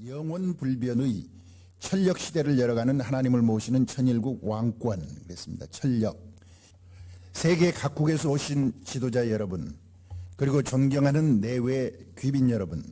영원 불변의 천력 시대를 열어가는 하나님을 모시는 천일국 왕권 그랬습니다. 천력. 세계 각국에서 오신 지도자 여러분, 그리고 존경하는 내외 귀빈 여러분,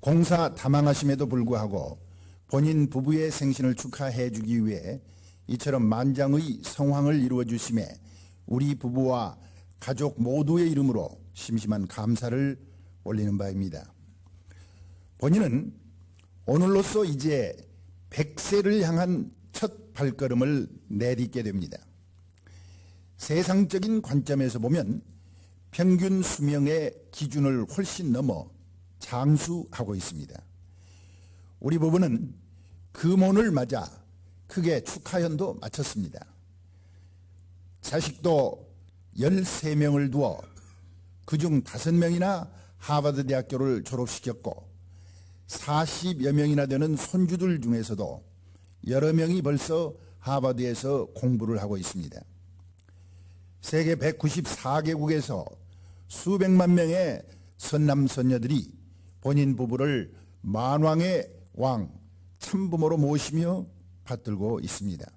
공사 다망하심에도 불구하고 본인 부부의 생신을 축하해 주기 위해 이처럼 만장의 성황을 이루어 주심에 우리 부부와 가족 모두의 이름으로 심심한 감사를 올리는 바입니다. 본인은 오늘로써 이제 100세를 향한 첫 발걸음을 내딛게 됩니다. 세상적인 관점에서 보면 평균 수명의 기준을 훨씬 넘어 장수하고 있습니다. 우리 부부는 금혼을 맞아 크게 축하연도 마쳤습니다. 자식도 13명을 두어 그중 5명이나 하버드 대학교를 졸업시켰고 40여 명이나 되는 손주들 중에서도 여러 명이 벌써 하버드에서 공부를 하고 있습니다. 세계 194개국에서 수백만 명의 선남선녀들이 본인 부부를 만왕의 왕, 참부모로 모시며 받들고 있습니다.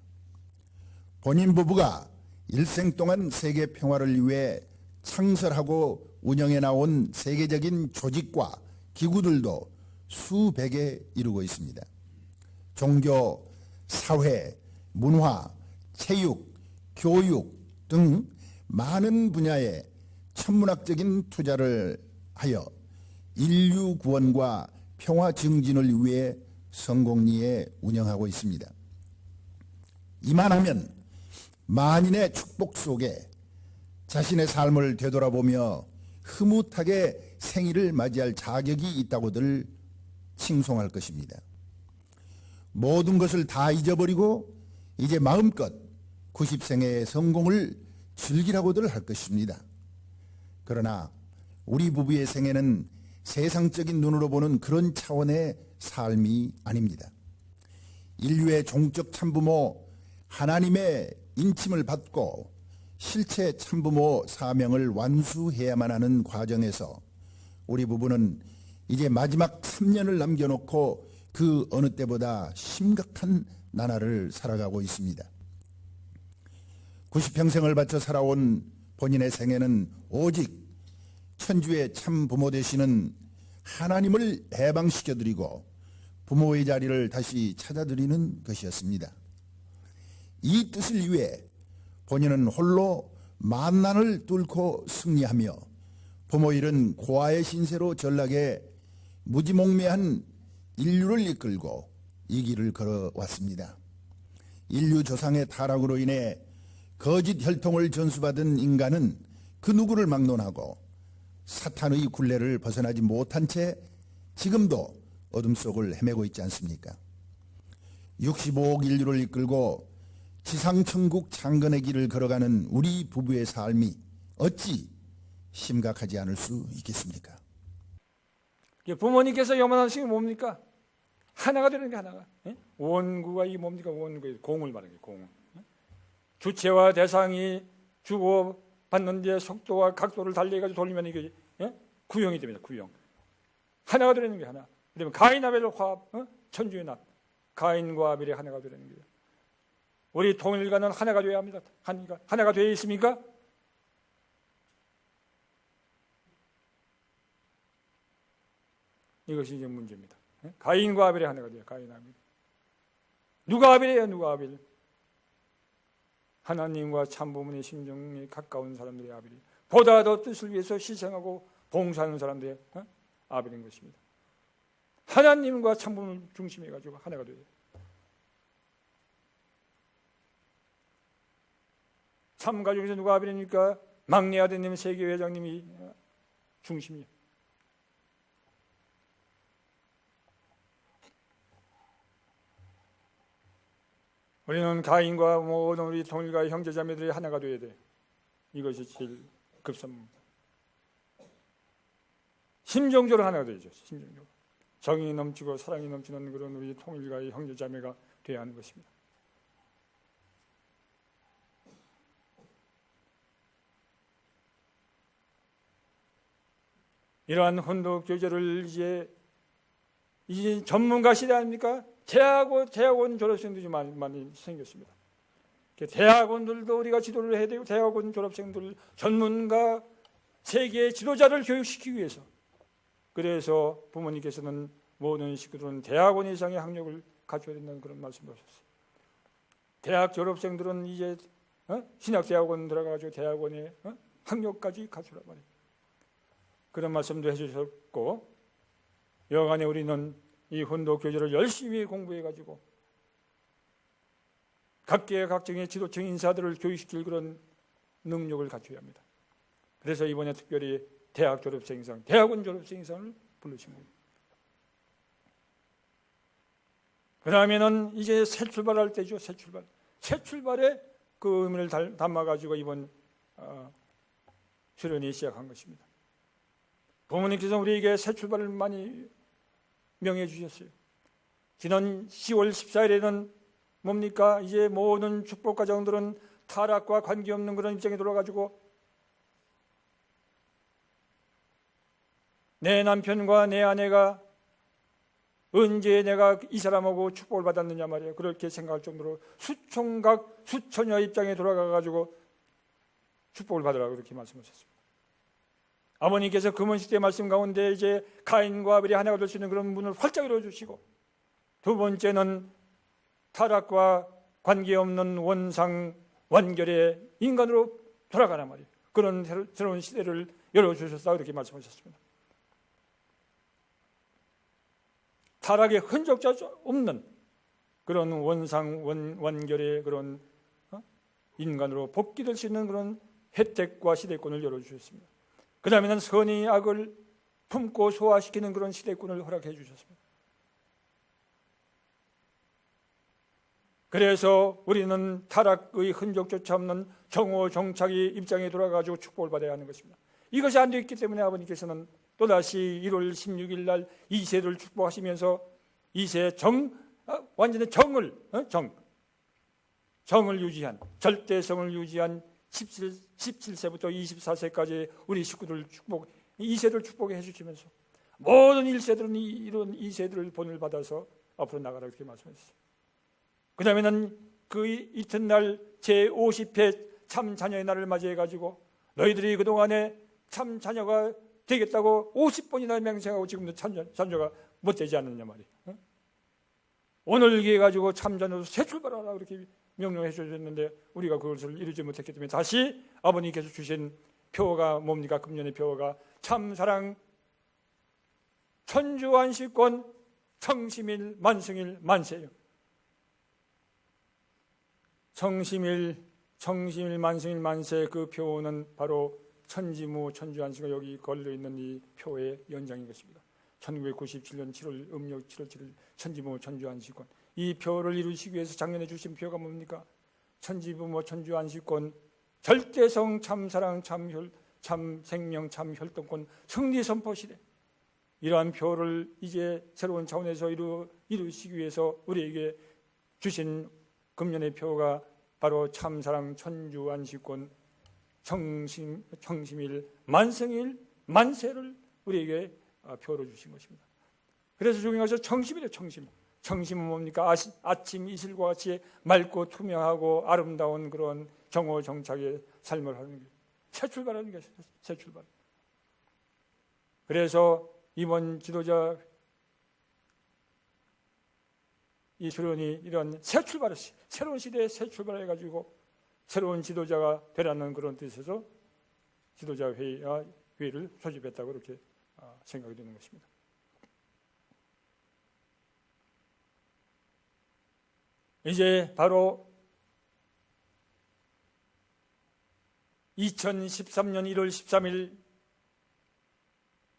본인 부부가 일생 동안 세계 평화를 위해 창설하고 운영해 나온 세계적인 조직과 기구들도 수백에 이르고 있습니다. 종교, 사회, 문화, 체육, 교육 등 많은 분야에 천문학적인 투자를 하여 인류 구원과 평화 증진을 위해 성공리에 운영하고 있습니다. 이만하면 만인의 축복 속에 자신의 삶을 되돌아보며 흐뭇하게 생일을 맞이할 자격이 있다고들 칭송할 것입니다. 모든 것을 다 잊어버리고 이제 마음껏 90생의 성공을 즐기라고들 할 것입니다. 그러나 우리 부부의 생애는 세상적인 눈으로 보는 그런 차원의 삶이 아닙니다. 인류의 종적 참부모 하나님의 인침을 받고 실체 참부모 사명을 완수해야만 하는 과정에서 우리 부부는 이제 마지막 3년을 남겨놓고 그 어느 때보다 심각한 나날을 살아가고 있습니다. 90평생을 바쳐 살아온 본인의 생애는 오직 천주의 참부모 되시는 하나님을 해방시켜드리고 부모의 자리를 다시 찾아드리는 것이었습니다. 이 뜻을 위해 본인은 홀로 만난을 뚫고 승리하며 부모 잃은 고아의 신세로 전락해 무지몽매한 인류를 이끌고 이 길을 걸어왔습니다. 인류 조상의 타락으로 인해 거짓 혈통을 전수받은 인간은 그 누구를 막론하고 사탄의 굴레를 벗어나지 못한 채 지금도 어둠 속을 헤매고 있지 않습니까? 65억 인류를 이끌고 지상천국 창건의 길을 걸어가는 우리 부부의 삶이 어찌 심각하지 않을 수 있겠습니까? 부모님께서 염원하시는 게 뭡니까? 하나가 되는 게 하나가. 원구가 이 뭡니까? 원구의 공을 말하는 게 공을. 주체와 대상이 주고받는 데 속도와 각도를 달리해가지고 돌리면 이게 구형이 됩니다. 구형. 하나가 되는 게 하나. 그러면 가인 아벨 화합, 천주의 납. 가인과 아벨이 하나가 되는 거예요. 우리 통일가는 하나가 되어야 합니다. 하나가 되어 있습니까? 이것이 이제 문제입니다. 가인과 아벨이 하나가 돼요. 가인 아벨. 누가 아벨이에요? 누가 아벨? 하나님과 참부모의 심정에 가까운 사람들의 아벨이 보다 더 뜻을 위해서 희생하고 봉사하는 사람들의 아벨인 것입니다. 하나님과 참부모를 중심해 가지고 하나가 돼요. 참가족에서 누가 아벨입니까? 막내 아드님 세계회장님이 중심이에요. 우리는 가인과 모든 우리 통일가의 형제자매들이 하나가 되어야 돼. 이것이 제일 급선무입니다. 심정적으로 하나가 되죠. 심정적으로. 정이 넘치고 사랑이 넘치는 그런 우리 통일가의 형제자매가 되어야 하는 것입니다. 이러한 혼독 교제를 이제 이제 전문가 시대 아닙니까? 대학원 졸업생들이 많이 생겼습니다. 대학원들도 우리가 지도를 해야 되고, 대학원 졸업생들 전문가 세계 지도자를 교육시키기 위해서, 그래서 부모님께서는 모든 식구들은 대학원 이상의 학력을 갖춰야 된다는 그런 말씀을 하셨어요. 대학 졸업생들은 이제 신학대학원 들어가가지고 대학원에 학력까지 갖추란 말이에요. 그런 말씀도 해주셨고, 여간에 우리는 이 훈독 교재를 열심히 공부해가지고 각계 각층의 지도층 인사들을 교육시킬 그런 능력을 갖춰야 합니다. 그래서 이번에 특별히 대학 졸업생상, 대학원 졸업생상을 부르신 거예요. 그 다음에는 이제 새 출발할 때죠. 새 출발. 새 출발에 그 의미를 담아가지고 이번 수련이 시작한 것입니다. 부모님께서 우리에게 새 출발을 많이 명해 주셨어요. 지난 10월 14일에는 뭡니까? 이제 모든 축복 가정들은 타락과 관계없는 그런 입장에 들어가지고 내 남편과 내 아내가 언제 내가 이 사람하고 축복을 받았느냐 말이에요. 그렇게 생각할 정도로 수총각 수처녀 입장에 돌아가가지고 축복을 받으라고 그렇게 말씀하셨습니다. 아버님께서 금원시대 말씀 가운데 이제 가인과 아벨이 하나가 될 수 있는 그런 문을 활짝 열어주시고, 두 번째는 타락과 관계없는 원상 완결의 인간으로 돌아가란 말이에요. 그런 새로운 시대를 열어주셨다 그렇게 말씀하셨습니다. 타락의 흔적자 없는 그런 원상 완결의 그런 인간으로 복귀될 수 있는 그런 혜택과 시대권을 열어주셨습니다. 그 다음에는 선의 악을 품고 소화시키는 그런 시대권을 허락해 주셨습니다. 그래서 우리는 타락의 흔적조차 없는 정오 정착의 입장에 돌아가지고 축복을 받아야 하는 것입니다. 이것이 안 되었기 때문에 아버님께서는 또다시 1월 16일 날 2세를 축복하시면서 2세 완전히 정을 유지한, 절대성을 유지한 17세부터 24세까지 우리 식구들 축복, 2세를 축복해 주시면서 모든 1세들은 이런 2세들을 본을 받아서 앞으로 나가라 이렇게 말씀하셨어요. 그 다음에는 그 이튿날 제50회 참 자녀의 날을 맞이해가지고 너희들이 그동안에 참 자녀가 되겠다고 50번이나 맹세하고 지금도 자녀가 못 되지 않느냐 말이에요. 오늘 기회 가지고 참 자녀로 새 출발하라 그렇게 명령해 주셨는데 우리가 그것을 이루지 못했기 때문에 다시 아버님께서 주신 표어가 뭡니까? 금년의 표어가 참사랑 천주안식권 청심일 만승일 만세예요. 청심일 만승일 만세, 그 표어는 바로 천지무 천주안식이 여기 걸려있는 이 표의 연장인 것입니다. 1997년 7월 음력 7월 7일 천지무 천주안식권, 이 표를 이루시기 위해서 작년에 주신 표가 뭡니까? 천지부모 천주안식권, 절대성 참사랑 참생명 참혈통권 승리 선포시대, 이러한 표를 이제 새로운 차원에서 이루시기 위해서 우리에게 주신 금년의 표가 바로 참사랑 천주안식권 청심일 만성일 만세를 우리에게 표로 주신 것입니다. 그래서 중요한 것은 청심이래요. 청심은 뭡니까? 아침 이슬과 같이 맑고 투명하고 아름다운 그런 정오정착의 삶을 하는 게 새 출발하는 게 새 출발. 그래서 이번 지도자 이 수련이 이런 새 출발을, 새로운 시대에 새 출발해가지고 새로운 지도자가 되라는 그런 뜻에서 지도자 회의를 소집했다고 그렇게 생각이 되는 것입니다. 이제 바로 2013년 1월 13일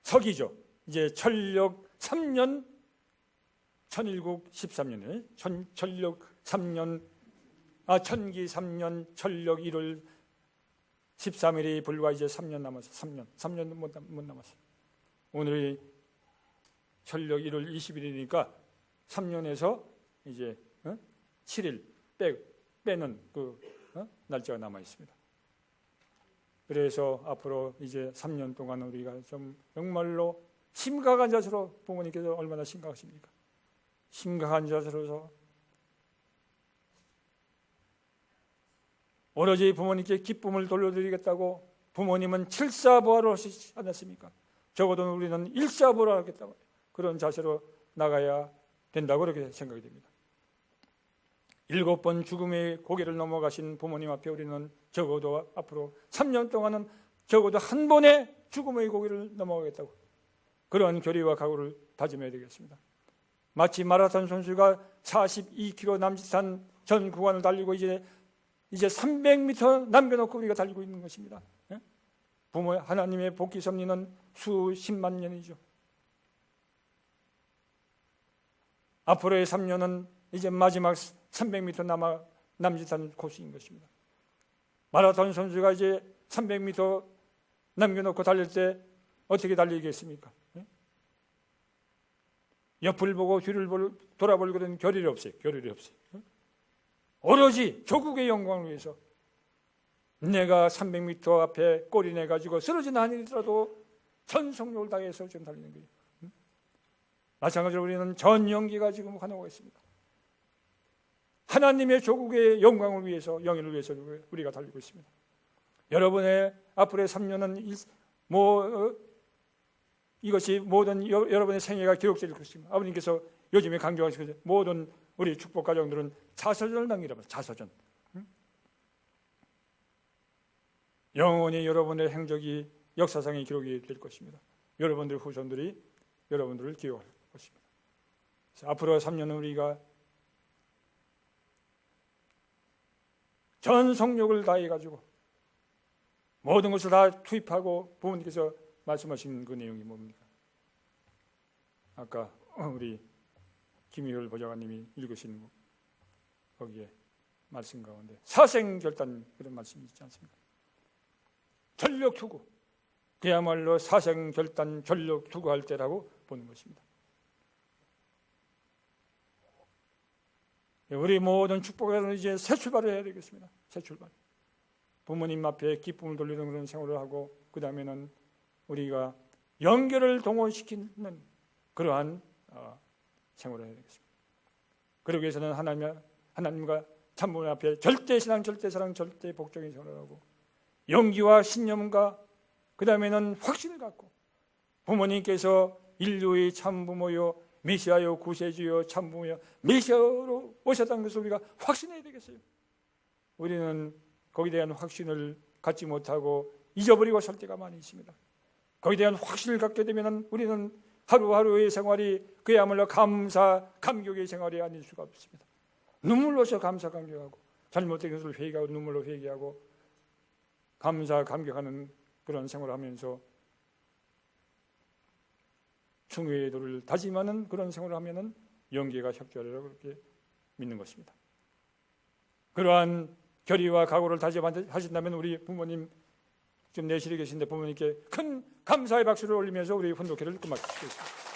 서기죠. 이제 천력 3년, 천일국 13년에 천기 3년 천력 1월 13일이 불과 이제 3년 남았어요. 3년 못 남았어요. 오늘이 천력 1월 20일이니까 3년에서 이제 7일 빼는 그 날짜가 남아 있습니다. 그래서 앞으로 이제 3년 동안 우리가 좀 정말로 심각한 자세로 부모님께서 얼마나 심각하십니까? 심각한 자세로서 오로지 부모님께 기쁨을 돌려드리겠다고 부모님은 칠사보화를 하시지 않았습니까? 적어도 우리는 일사보화를 하겠다고 그런 자세로 나가야 된다고 그렇게 생각이 됩니다. 7번 죽음의 고개를 넘어가신 부모님 앞에 우리는 적어도 앞으로 3년 동안은 적어도 한 번의 죽음의 고개를 넘어가겠다고 그러한 결의와 각오를 다짐해야 되겠습니다. 마치 마라톤 선수가 42km 남짓한 전 구간을 달리고 이제 300m 남겨놓고 우리가 달리고 있는 것입니다. 부모 하나님의 복귀 섭리는 수십만 년이죠. 앞으로의 3년은 이제 마지막 300m 남짓한 코스인 것입니다. 마라톤 선수가 이제 300m 남겨놓고 달릴 때 어떻게 달리겠습니까? 옆을 보고 뒤를 돌아볼 그런 겨를이 없어요. 겨를이 없어요. 오로지 조국의 영광을 위해서 내가 300m 앞에 꼬리 내가지고 쓰러진 아니더라도 전속력을 다해서 지금 달리는 거예요. 마찬가지로 우리는 전 영기가 지금 환호하고 있습니다. 하나님의 조국의 영광을 위해서, 영예를 위해서 우리가 달리고 있습니다. 여러분의 앞으로의 3년은 이것이 모든 여러분의 생애가 기록될 것입니다. 아버님께서 요즘에 강조하시는 모든 우리 축복 가정들은 자서전을 남기라고. 자서전. 영원히 여러분의 행적이 역사상의 기록이 될 것입니다. 여러분들 후손들이 여러분들을 기억할 것입니다. 그래서 앞으로 3년은 우리가 전 성력을 다해가지고 모든 것을 다 투입하고 부모님께서 말씀하신 그 내용이 뭡니까? 아까 우리 김희열 보좌관님이 읽으신 거기에 말씀 가운데 사생결단 그런 말씀이 있지 않습니까? 전력투구, 그야말로 사생결단 전력투구할 때라고 보는 것입니다. 우리 모든 축복에는 이제 새 출발을 해야 되겠습니다. 새 출발. 부모님 앞에 기쁨을 돌리는 그런 생활을 하고 그 다음에는 우리가 연결을 동원시키는 그러한 생활을 해야 되겠습니다. 그러기 위해서는 하나님과 참부모 앞에 절대신앙, 절대사랑, 절대복종의 생활을 하고 용기와 신념과 그 다음에는 확신을 갖고 부모님께서 인류의 참부모요 메시아요 구세주요 참부모요 메시아로 오셨다는 것을 우리가 확신해야 되겠어요. 우리는 거기에 대한 확신을 갖지 못하고 잊어버리고 살 때가 많이 있습니다. 거기에 대한 확신을 갖게 되면 우리는 하루하루의 생활이 그야말로 감사, 감격의 생활이 아닐 수가 없습니다. 눈물로서 감사, 감격하고 잘못된 것을 회개하고 눈물로 회개하고 감사, 감격하는 그런 생활을 하면서 충의의 도를 다짐하는 그런 생활을 하면은 영계가 협조하리라고 그렇게 믿는 것입니다. 그러한 결의와 각오를 다짐하신다면 우리 부모님 지금 내실에 계신데 부모님께 큰 감사의 박수를 올리면서 우리 훈독회를 끝마치겠습니다.